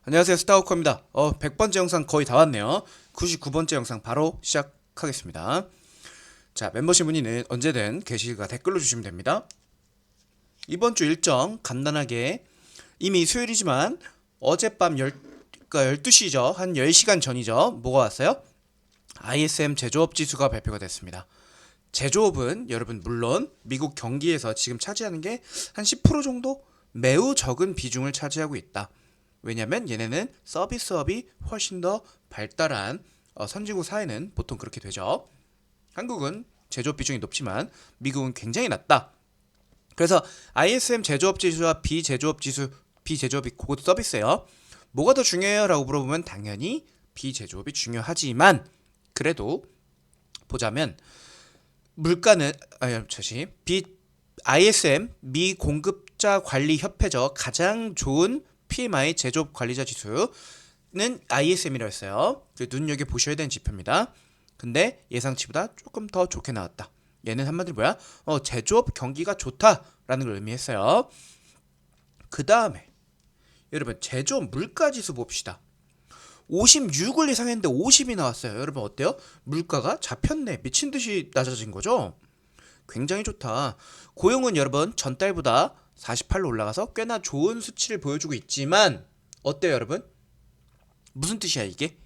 안녕하세요, 스타워커입니다. 100번째 영상 거의 다 왔네요. 99번째 영상 바로 시작하겠습니다. 자, 멤버십 문의는 언제든 게시글과 댓글로 주시면 됩니다. 이번 주 일정 간단하게 이미 수요일이지만 어젯밤 그러니까 12시죠. 한 10시간 전이죠. 뭐가 왔어요? ISM 제조업 지수가 발표가 됐습니다. 제조업은 여러분 물론 미국 경기에서 지금 차지하는 게 한 10% 정도 매우 적은 비중을 차지하고 있다. 왜냐면 얘네는 서비스업이 훨씬 더 발달한 선진국 사회는 보통 그렇게 되죠. 한국은 제조업 비중이 높지만 미국은 굉장히 낮다. 그래서 ISM 제조업 지수와 비제조업 지수, 비제조업이 그것도 서비스예요. 뭐가 더 중요해요? 라고 물어보면 당연히 비제조업이 중요하지만 그래도 보자면 물가는 ISM 미공급자 관리 협회죠. 가장 좋은 PMI 제조업 관리자 지수는 ISM이라고 했어요. 눈여겨 보셔야 되는 지표입니다. 근데 예상치보다 조금 더 좋게 나왔다. 얘는 한마디로 뭐야? 제조업 경기가 좋다라는 걸 의미했어요. 그 다음에 여러분 제조업 물가 지수 봅시다. 56을 예상했는데 50이 나왔어요. 여러분 어때요? 물가가 잡혔네. 미친 듯이 낮아진 거죠? 굉장히 좋다. 고용은 여러분 전달보다 48로 올라가서 꽤나 좋은 수치를 보여주고 있지만 어때요 여러분? 무슨 뜻이야 이게?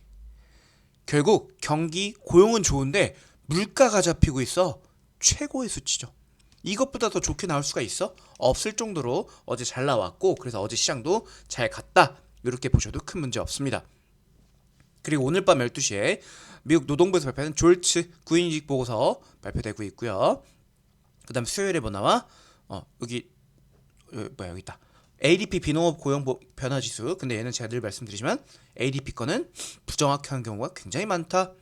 결국 경기 고용은 좋은데 물가가 잡히고 있어. 최고의 수치죠. 이것보다 더 좋게 나올 수가 있어? 없을 정도로 어제 잘 나왔고 그래서 어제 시장도 잘 갔다. 이렇게 보셔도 큰 문제 없습니다. 그리고 오늘 밤 12시에 미국 노동부에서 발표하는 졸츠 구인이직 보고서 발표되고 있고요. 그 다음 수요일에 뭐 나와? 여기 여기 있다. ADP 비농업 고용 변화 지수. 근데 얘는 제가 늘 말씀드리지만 ADP 거는 부정확한 경우가 굉장히 많다.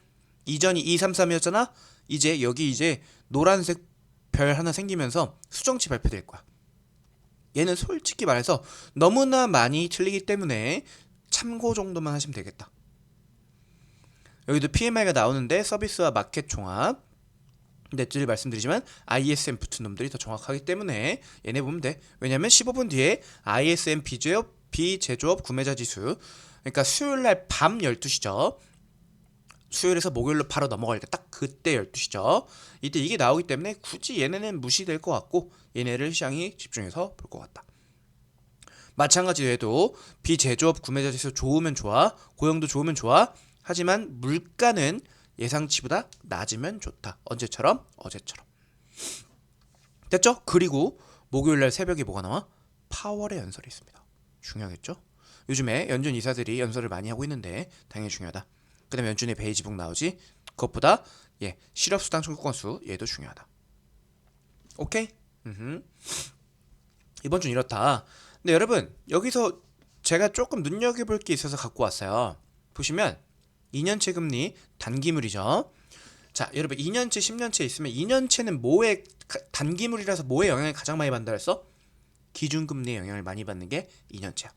이전이 233이었잖아. 이제 노란색 별 하나 생기면서 수정치 발표될 거야. 얘는 솔직히 말해서 너무나 많이 틀리기 때문에 참고 정도만 하시면 되겠다. 여기도 PMI가 나오는데 서비스와 마켓 종합. 근데 늘 말씀드리지만 ISM 붙은 놈들이 더 정확하기 때문에 얘네 보면 돼. 왜냐면 15분 뒤에 ISM 비제조업 구매자 지수. 그러니까 수요일날 밤 12시죠. 수요일에서 목요일로 바로 넘어갈 때 딱 그때 12시죠. 이때 이게 나오기 때문에 굳이 얘네는 무시될 것 같고 얘네를 시장이 집중해서 볼 것 같다. 마찬가지로 해도 비제조업 구매자 지수 좋으면 좋아. 고용도 좋으면 좋아. 하지만 물가는 예상치보다 낮으면 좋다. 언제처럼? 어제처럼. 됐죠? 그리고 목요일날 새벽에 뭐가 나와? 파월의 연설이 있습니다. 중요하겠죠? 요즘에 연준 이사들이 연설을 많이 하고 있는데 당연히 중요하다. 그 다음에 연준의 베이지북 나오지? 그것보다 실업수당 청구 건수 얘도 중요하다. 오케이? 이번 주는 이렇다. 근데 여러분 여기서 제가 조금 눈여겨볼 게 있어서 갖고 왔어요. 보시면 2년채 금리 단기물이죠. 자, 여러분 2년채, 10년채 있으면 2년채는 뭐에 단기물이라서 뭐에 영향을 가장 많이 받는다 했어? 기준금리에 영향을 많이 받는 게 2년채야.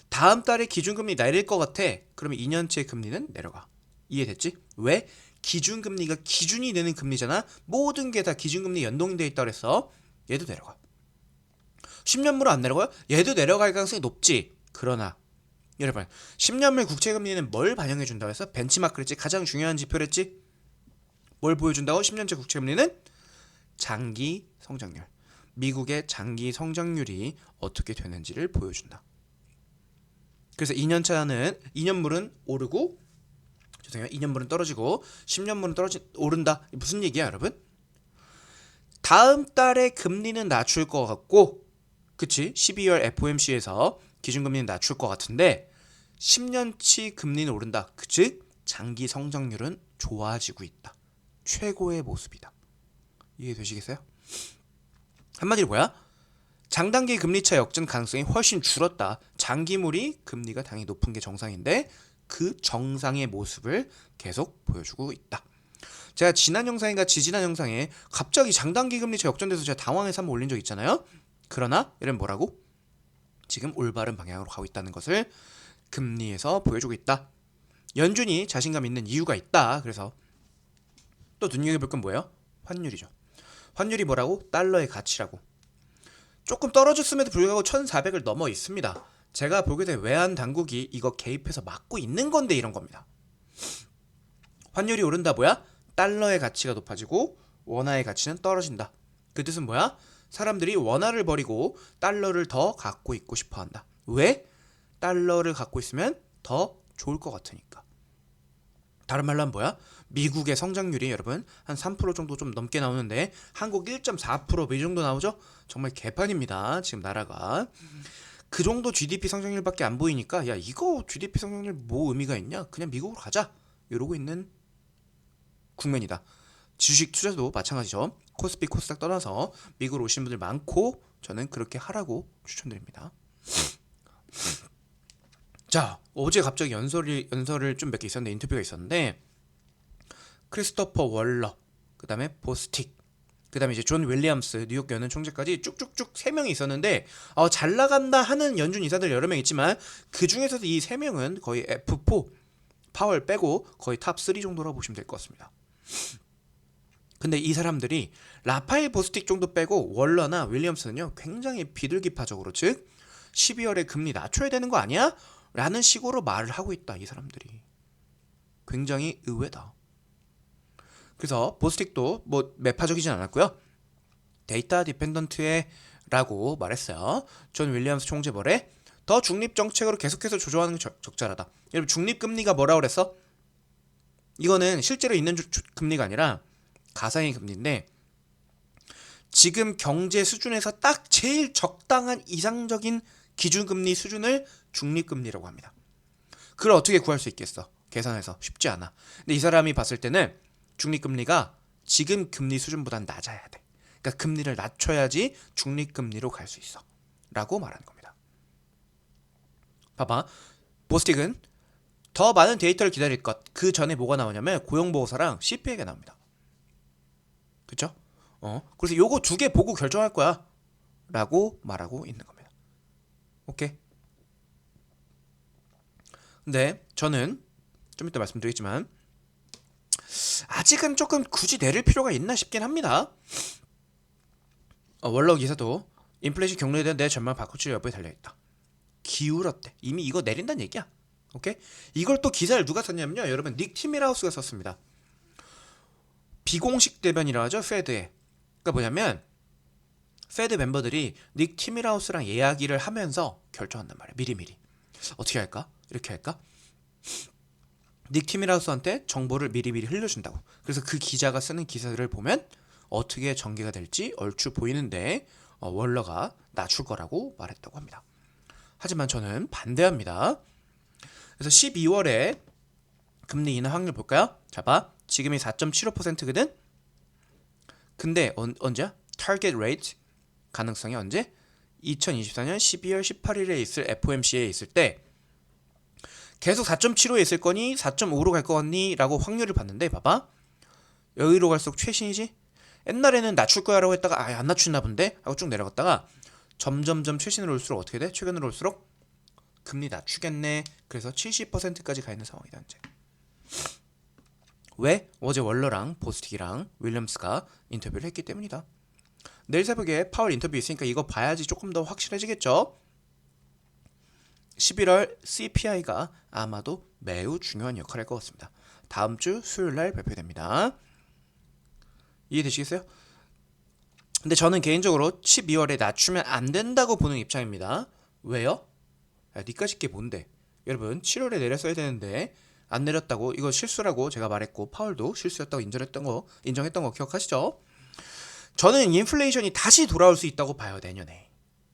다음 달에 기준금리 내릴 것 같아. 그러면 2년채 금리는 내려가. 이해됐지? 왜? 기준금리가 기준이 되는 금리잖아. 모든 게 다 기준금리 연동되어 있다고 그랬어. 얘도 내려가. 10년물은 안 내려가요? 얘도 내려갈 가능성이 높지. 그러나 여러분 10년물 국채금리는 뭘 반영해준다고 해서 벤치마크랬지. 가장 중요한 지표랬지. 뭘 보여준다고? 10년째 국채금리는 장기 성장률. 미국의 장기 성장률이 어떻게 되는지를 보여준다. 그래서 2년물은 오르고 2년물은 떨어지고 10년물은 오른다. 무슨 얘기야 여러분? 다음 달에 금리는 낮출 것 같고 그치? 12월 FOMC에서 기준금리는 낮출 것 같은데 10년치 금리는 오른다. 즉 장기 성장률은 좋아지고 있다. 최고의 모습이다. 이해되시겠어요? 한마디로 뭐야? 장단기 금리차 역전 가능성이 훨씬 줄었다. 장기물이 금리가 당연히 높은 게 정상인데 그 정상의 모습을 계속 보여주고 있다. 제가 지난 영상인가 지지난 영상에 갑자기 장단기 금리차 역전돼서 제가 당황해서 한번 올린 적 있잖아요. 그러나 이런 뭐라고? 지금 올바른 방향으로 가고 있다는 것을 금리에서 보여주고 있다. 연준이 자신감 있는 이유가 있다. 그래서 또 눈여겨볼 건 뭐예요? 환율이죠. 환율이 뭐라고? 달러의 가치라고. 조금 떨어졌음에도 불구하고 1,400을 넘어 있습니다. 제가 보게 된 외환 당국이 이거 개입해서 막고 있는 건데 이런 겁니다. 환율이 오른다 뭐야? 달러의 가치가 높아지고 원화의 가치는 떨어진다. 그 뜻은 뭐야? 사람들이 원화를 버리고 달러를 더 갖고 있고 싶어 한다. 왜? 달러를 갖고 있으면 더 좋을 것 같으니까. 다른 말로 하면 뭐야? 미국의 성장률이 여러분 한 3% 정도 좀 넘게 나오는데 한국 1.4%이 정도 나오죠? 정말 개판입니다. 지금 나라가. 그 정도 GDP 성장률밖에 안 보이니까 야 이거 GDP 성장률 뭐 의미가 있냐? 그냥 미국으로 가자. 이러고 있는 국면이다. 주식 투자도 마찬가지죠. 코스피 코스닥 떠나서 미국으로 오시는 분들 많고 저는 그렇게 하라고 추천드립니다. 자, 어제 갑자기 연설을 좀 몇 개 있었는데 인터뷰가 있었는데 크리스토퍼 월러, 그 다음에 보스틱, 그 다음에 이제 존 윌리엄스 뉴욕 연은 총재까지 쭉쭉쭉 3명이 있었는데 잘 나간다 하는 연준 이사들 여러 명 있지만 그 중에서도 이 3명은 거의 F4 파월 빼고 거의 탑3 정도라고 보시면 될 것 같습니다. 근데 이 사람들이 라파엘 보스틱 정도 빼고 월러나 윌리엄스는요 굉장히 비둘기파적으로 즉 12월에 금리 낮춰야 되는 거 아니야? 라는 식으로 말을 하고 있다. 이 사람들이 굉장히 의외다. 그래서 보스틱도 뭐 매파적이진 않았고요. 데이터 디펜던트에 라고 말했어요. 존 윌리엄스 총재 말에 더 중립 정책으로 계속해서 조정하는 게 적절하다. 여러분 중립 금리가 뭐라고 그랬어? 이거는 실제로 있는 금리가 아니라 가상의 금리인데 지금 경제 수준에서 딱 제일 적당한 이상적인 기준금리 수준을 중립금리라고 합니다. 그걸 어떻게 구할 수 있겠어? 계산해서 쉽지 않아. 근데 이 사람이 봤을 때는 중립금리가 지금 금리 수준보다는 낮아야 돼. 그러니까 금리를 낮춰야지 중립금리로 갈 수 있어. 라고 말하는 겁니다. 봐봐. 보스틱은 더 많은 데이터를 기다릴 것. 그 전에 뭐가 나오냐면 고용보고서랑 CPI가 나옵니다. 그쵸? 그래서 요거 2개 보고 결정할 거야. 라고 말하고 있는 겁니다. 오케이. 근데 저는 좀 이따 말씀드리겠지만 아직은 조금 굳이 내릴 필요가 있나 싶긴 합니다. 월러 기사도 인플레이션 경로에 대한 내 전망 바꾸칠 여부에 달려있다. 기울었대. 이미 이거 내린다는 얘기야. 오케이? 이걸 또 기사를 누가 썼냐면요. 여러분 닉 티밀하우스가 썼습니다. 비공식 대변이라고 하죠. 페드에. 그러니까 뭐냐면 페드 멤버들이 닉 티밀하우스랑 이야기를 하면서 결정한단 말이야. 미리미리. 어떻게 할까? 이렇게 할까? 닉 티밀하우스한테 정보를 미리미리 흘려준다고. 그래서 그 기자가 쓰는 기사들을 보면 어떻게 전개가 될지 얼추 보이는데 월러가 낮출 거라고 말했다고 합니다. 하지만 저는 반대합니다. 그래서 12월에 금리 인하 확률 볼까요? 자 봐. 지금이 4.75%거든? 근데 언제야? 타겟 레이트 가능성이 언제? 2024년 12월 18일에 있을 FOMC에 있을 때 계속 4.75에 있을 거니 4.5로 갈 거 같니? 라고 확률을 봤는데 봐봐. 여기로 갈수록 최신이지? 옛날에는 낮출 거야 라고 했다가 안 낮추나 본데? 하고 쭉 내려갔다가 점점점 최신으로 올수록 어떻게 돼? 최근으로 올수록 금리 낮추겠네. 그래서 70%까지 가 있는 상황이다 이제. 왜? 어제 월러랑 보스틱이랑 윌리엄스가 인터뷰를 했기 때문이다. 내일 새벽에 파월 인터뷰 있으니까 이거 봐야지 조금 더 확실해지겠죠? 11월 CPI가 아마도 매우 중요한 역할을 할 것 같습니다. 다음 주 수요일날 발표됩니다. 이해되시겠어요? 근데 저는 개인적으로 12월에 낮추면 안 된다고 보는 입장입니다. 왜요? 야, 니까짓 게 뭔데? 여러분 7월에 내렸어야 되는데 안 내렸다고 이거 실수라고 제가 말했고 파월도 실수였다고 인정했던 거 기억하시죠? 저는 인플레이션이 다시 돌아올 수 있다고 봐요. 내년에.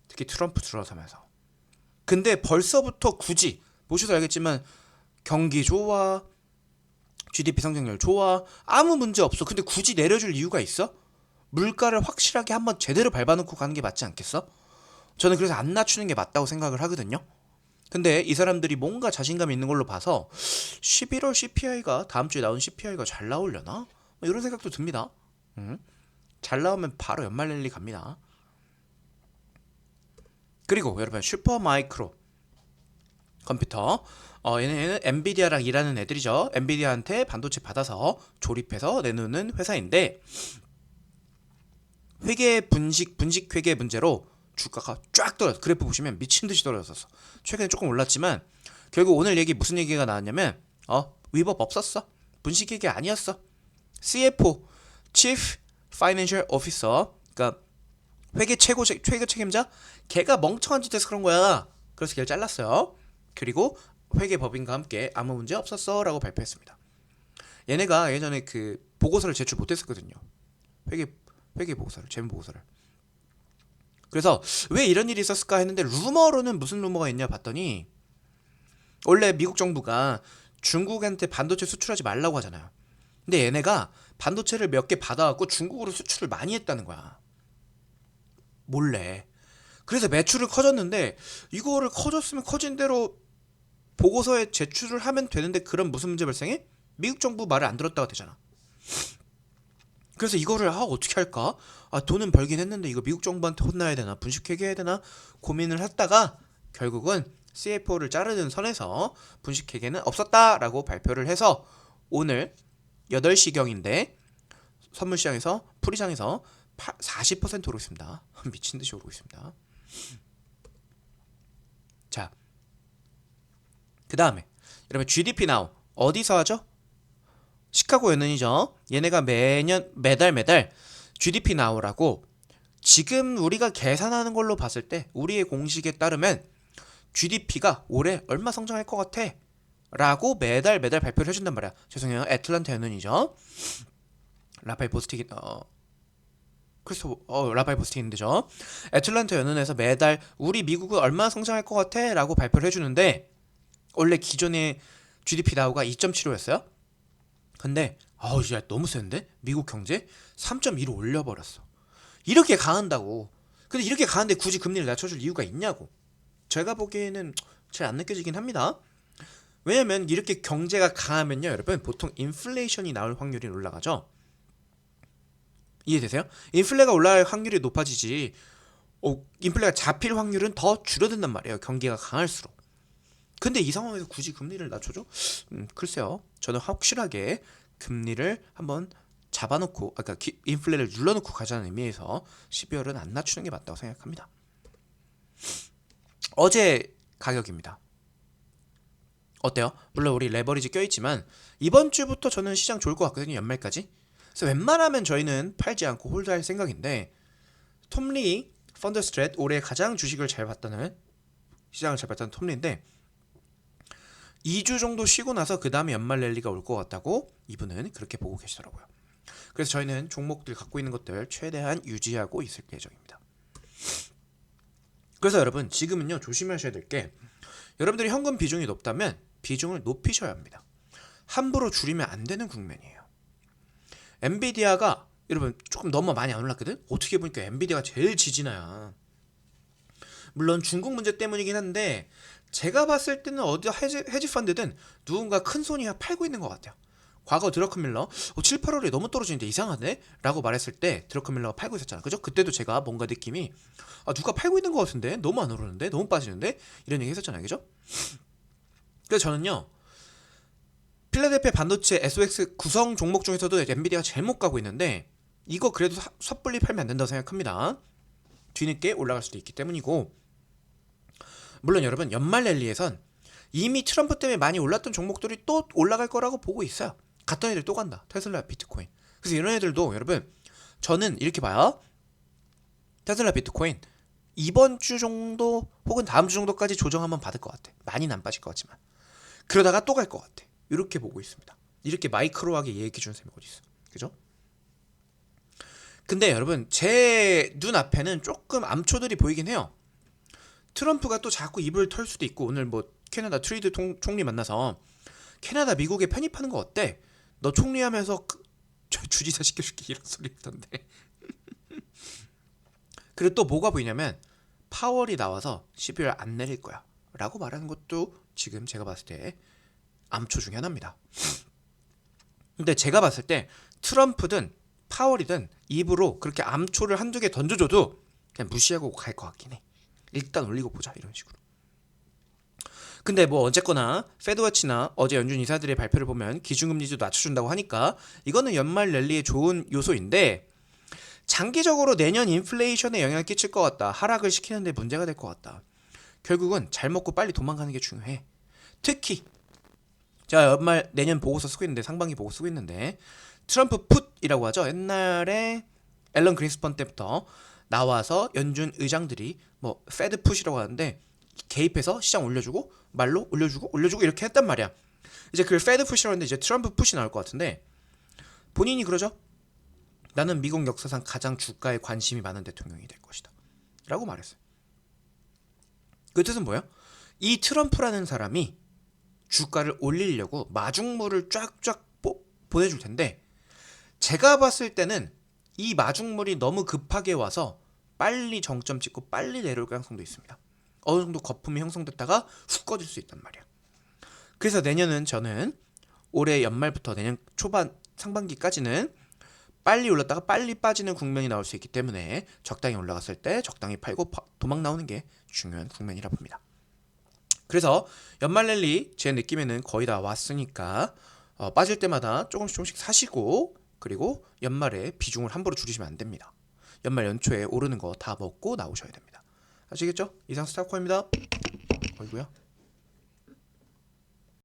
특히 트럼프 들어서면서. 근데 벌써부터 굳이 보셔도 알겠지만 경기 좋아, GDP 성장률 좋아, 아무 문제 없어. 근데 굳이 내려줄 이유가 있어? 물가를 확실하게 한번 제대로 밟아놓고 가는 게 맞지 않겠어? 저는 그래서 안 낮추는 게 맞다고 생각을 하거든요. 근데 이 사람들이 뭔가 자신감 있는 걸로 봐서 11월 CPI가 다음 주에 나온 CPI가 잘 나오려나? 이런 생각도 듭니다. 잘 나오면 바로 연말 랠리 갑니다. 그리고 여러분 슈퍼 마이크로 컴퓨터 얘는 엔비디아랑 일하는 애들이죠. 엔비디아한테 반도체 받아서 조립해서 내놓는 회사인데 회계 분식 회계 문제로 주가가 쫙 떨어졌어. 그래프 보시면 미친 듯이 떨어졌었어. 최근에 조금 올랐지만 결국 오늘 얘기 무슨 얘기가 나왔냐면 위법 없었어. 분식회계 아니었어. CFO, Chief Financial Officer, 그러니까 회계 최고 책임자, 걔가 멍청한 짓 해서 그런 거야. 그래서 걔를 잘랐어요. 그리고 회계법인과 함께 아무 문제 없었어라고 발표했습니다. 얘네가 예전에 그 보고서를 제출 못했었거든요. 회계 보고서를, 재무 보고서를. 그래서 왜 이런 일이 있었을까 했는데 루머로는 무슨 루머가 있냐 봤더니 원래 미국 정부가 중국한테 반도체 수출하지 말라고 하잖아요. 근데 얘네가 반도체를 몇 개 받아갖고 중국으로 수출을 많이 했다는 거야. 몰래. 그래서 매출은 커졌는데 이거를 커졌으면 커진 대로 보고서에 제출을 하면 되는데 그럼 무슨 문제 발생해? 미국 정부 말을 안 들었다가 되잖아. 그래서 이거를 어떻게 할까? 돈은 벌긴 했는데 이거 미국 정부한테 혼나야 되나 분식회계해야 되나 고민을 했다가 결국은 CFO를 자르는 선에서 분식회계는 없었다라고 발표를 해서 오늘 8시경인데 선물시장에서 풀이장에서 40% 오르고 있습니다. 미친듯이 오르고 있습니다. 자, 그 다음에 여러분 GDP Now 어디서 하죠? 시카고 연은이죠. 얘네가 매달 GDP Now라고 지금 우리가 계산하는 걸로 봤을 때 우리의 공식에 따르면 GDP가 올해 얼마 성장할 것 같아? 라고 매달 발표를 해준단 말이야. 죄송해요. 애틀란타 연은이죠. 라파엘 보스틱 라파엘 보스틱인데죠. 애틀란타 연은에서 매달 우리 미국은 얼마 성장할 것 같아? 라고 발표를 해주는데 원래 기존의 GDP 나우가 2.75였어요. 근데 야 너무 센데? 미국 경제 3.2로 올려버렸어. 이렇게 강한다고. 근데 이렇게 강한데 굳이 금리를 낮춰줄 이유가 있냐고. 제가 보기에는 잘 안 느껴지긴 합니다. 왜냐면 이렇게 경제가 강하면요 여러분 보통 인플레이션이 나올 확률이 올라가죠. 이해되세요? 인플레가 올라갈 확률이 높아지지 인플레가 잡힐 확률은 더 줄어든단 말이에요. 경기가 강할수록. 근데 이 상황에서 굳이 금리를 낮춰줘? 글쎄요. 저는 확실하게 금리를 한번 잡아놓고 인플레를 눌러놓고 가자는 의미에서 12월은 안 낮추는 게 맞다고 생각합니다. 어제 가격입니다. 어때요? 물론 우리 레버리지 껴있지만 이번 주부터 저는 시장 좋을 것 같거든요. 연말까지. 그래서 웬만하면 저희는 팔지 않고 홀드할 생각인데 톰리 펀더스트렛 올해 가장 주식을 잘 봤다는 시장을 잘 봤다는 톰리인데 2주 정도 쉬고 나서 그 다음에 연말 랠리가 올 것 같다고 이분은 그렇게 보고 계시더라고요. 그래서 저희는 종목들 갖고 있는 것들 최대한 유지하고 있을 예정입니다. 그래서 여러분 지금은요 조심하셔야 될 게 여러분들이 현금 비중이 높다면 비중을 높이셔야 합니다. 함부로 줄이면 안 되는 국면이에요. 엔비디아가 여러분 조금 너무 많이 안 올랐거든? 어떻게 보니까 엔비디아가 제일 지지나야. 물론 중국 문제 때문이긴 한데 제가 봤을 때는 어디 헤지 펀드든 누군가 큰 손이 팔고 있는 것 같아요. 과거 드러큰밀러 7, 8월에 너무 떨어지는데 이상하네? 라고 말했을 때 드러큰밀러가 팔고 있었잖아. 그죠? 그때도 제가 뭔가 느낌이 누가 팔고 있는 것 같은데? 너무 안 오르는데? 너무 빠지는데? 이런 얘기 했었잖아요. 그죠? 그래서 저는요 필라델피아 반도체 SOX 구성 종목 중에서도 엔비디아가 제일 못 가고 있는데 이거 그래도 섣불리 팔면 안 된다고 생각합니다. 뒤늦게 올라갈 수도 있기 때문이고 물론 여러분 연말 랠리에선 이미 트럼프 때문에 많이 올랐던 종목들이 또 올라갈 거라고 보고 있어요. 갔던 애들 또 간다. 테슬라, 비트코인. 그래서 이런 애들도 여러분 저는 이렇게 봐요. 테슬라, 비트코인 이번 주 정도 혹은 다음 주 정도까지 조정 한번 받을 것 같아. 많이는 안 빠질 것 같지만 그러다가 또 갈 것 같아. 이렇게 보고 있습니다. 이렇게 마이크로하게 얘기해 주는 셈이 어디 있어. 그죠? 근데 여러분 제 눈앞에는 조금 암초들이 보이긴 해요. 트럼프가 또 자꾸 입을 털 수도 있고 오늘 뭐 캐나다 트리드 총리 만나서 캐나다 미국에 편입하는 거 어때? 너 총리하면서 주지사 시켜줄게 이런 소리 했던데. 그리고 또 뭐가 보이냐면 파월이 나와서 12월 안 내릴 거야 라고 말하는 것도 지금 제가 봤을 때 암초 중에 하나입니다. 근데 제가 봤을 때 트럼프든 파월이든 입으로 그렇게 암초를 한두 개 던져줘도 그냥 무시하고 갈 것 같긴 해. 일단 올리고 보자 이런 식으로. 근데 뭐 어쨌거나 페드워치나 어제 연준 이사들의 발표를 보면 기준금리도 낮춰준다고 하니까 이거는 연말 랠리의 좋은 요소인데 장기적으로 내년 인플레이션에 영향을 끼칠 것 같다. 하락을 시키는데 문제가 될 것 같다. 결국은 잘 먹고 빨리 도망가는 게 중요해. 특히 자, 연말 내년 보고서 쓰고 있는데, 상반기 보고서 쓰고 있는데, 트럼프 풋이라고 하죠. 옛날에 앨런 그린스펀 때부터 나와서 연준 의장들이 뭐 페드 풋이라고 하는데, 개입해서 시장 올려주고 말로 올려주고 이렇게 했단 말이야. 이제 그 페드 풋이라고 하는데 이제 트럼프 풋이 나올 것 같은데, 본인이 그러죠. 나는 미국 역사상 가장 주가에 관심이 많은 대통령이 될 것이다 라고 말했어요. 그 뜻은 뭐예요? 이 트럼프라는 사람이 주가를 올리려고 마중물을 쫙쫙 보내줄 텐데, 제가 봤을 때는 이 마중물이 너무 급하게 와서 빨리 정점 찍고 빨리 내려올 가능성도 있습니다. 어느 정도 거품이 형성됐다가 훅 꺼질 수 있단 말이야. 그래서 내년은 저는 올해 연말부터 내년 초반 상반기까지는 빨리 올랐다가 빨리 빠지는 국면이 나올 수 있기 때문에 적당히 올라갔을 때 적당히 팔고 도망 나오는 게 중요한 국면이라 봅니다. 그래서 연말 랠리 제 느낌에는 거의 다 왔으니까 빠질 때마다 조금씩 사시고, 그리고 연말에 비중을 함부로 줄이시면 안 됩니다. 연말 연초에 오르는 거 다 먹고 나오셔야 됩니다. 아시겠죠? 이상 스타코입니다. 어이구야.